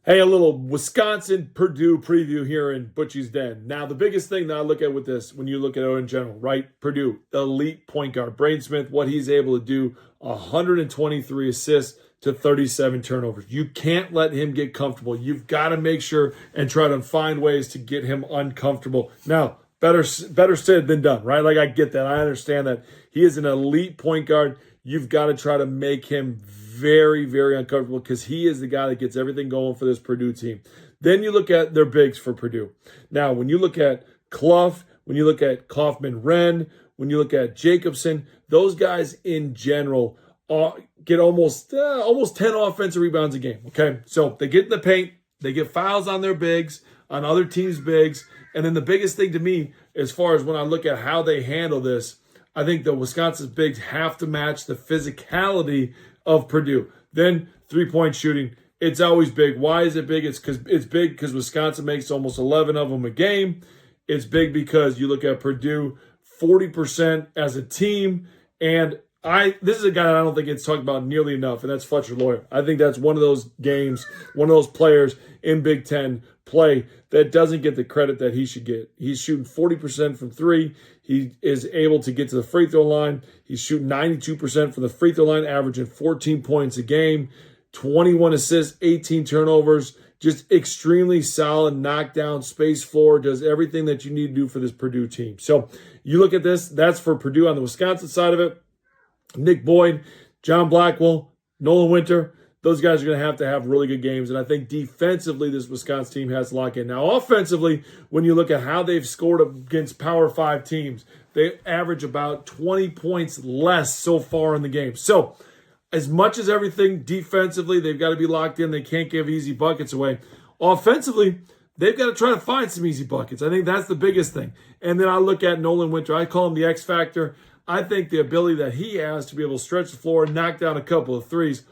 Hey, a little Wisconsin-Purdue preview here in Butchie's Den. Now, the biggest thing that I look at with this, when you look at it in general, right? Purdue, elite point guard. Braden Smith, what he's able to do, 123 assists to 37 turnovers. You can't let him get comfortable. You've got to make sure and try to find ways to get him uncomfortable. Now, better said than done, right? Like, I get that. I understand that. He is an elite point guard. You've got to try to make him very, very uncomfortable because he is the guy that gets everything going for this Purdue team. Then you look at their bigs for Purdue. Now, when you look at Clough, when you look at Kaufman-Renn, when you look at Jacobson, those guys in general get almost 10 offensive rebounds a game, okay? So they get in the paint, they get fouls on their bigs, on other teams' bigs, and then the biggest thing to me, as far as when I look at how they handle this, I think the Wisconsin's bigs have to match the physicality of Purdue. Then three-point shooting, it's always big. Why is it big? It's big because Wisconsin makes almost 11 of them a game. It's big because you look at Purdue, 40% as a team. And this is a guy that I don't think gets talked about nearly enough, and that's Fletcher Loyer. I think that's one of those games, one of those players in Big Ten play that doesn't get the credit that he should get. He's shooting 40% from three. He is able to get to the free throw line. He's shooting 92% from the free throw line, averaging 14 points a game, 21 assists, 18 turnovers, just extremely solid knockdown, space floor, does everything that you need to do for this Purdue team. So you look at this, that's for Purdue on the Wisconsin side of it. Nick Boyd, John Blackwell, Nolan Winter, those guys are going to have really good games. And I think defensively, this Wisconsin team has to lock in. Now, offensively, when you look at how they've scored against Power 5 teams, they average about 20 points less so far in the game. So, as much as everything defensively, they've got to be locked in. They can't give easy buckets away. Offensively, they've got to try to find some easy buckets. I think that's the biggest thing. And then I look at Nolan Winter. I call him the X Factor. I think the ability that he has to be able to stretch the floor and knock down a couple of threes,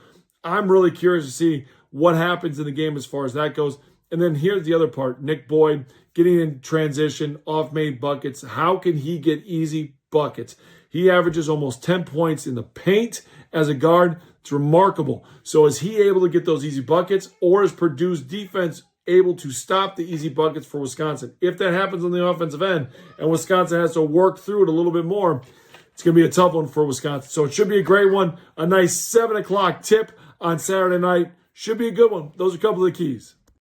I'm really curious to see what happens in the game as far as that goes. And then here's the other part. Nick Boyd getting in transition, off-made buckets. How can he get easy buckets? He averages almost 10 points in the paint as a guard. It's remarkable. So is he able to get those easy buckets, or is Purdue's defense able to stop the easy buckets for Wisconsin? If that happens on the offensive end and Wisconsin has to work through it a little bit more, it's going to be a tough one for Wisconsin. So it should be a great one. A nice 7 o'clock tip on Saturday night. Should be a good one. Those are a couple of the keys.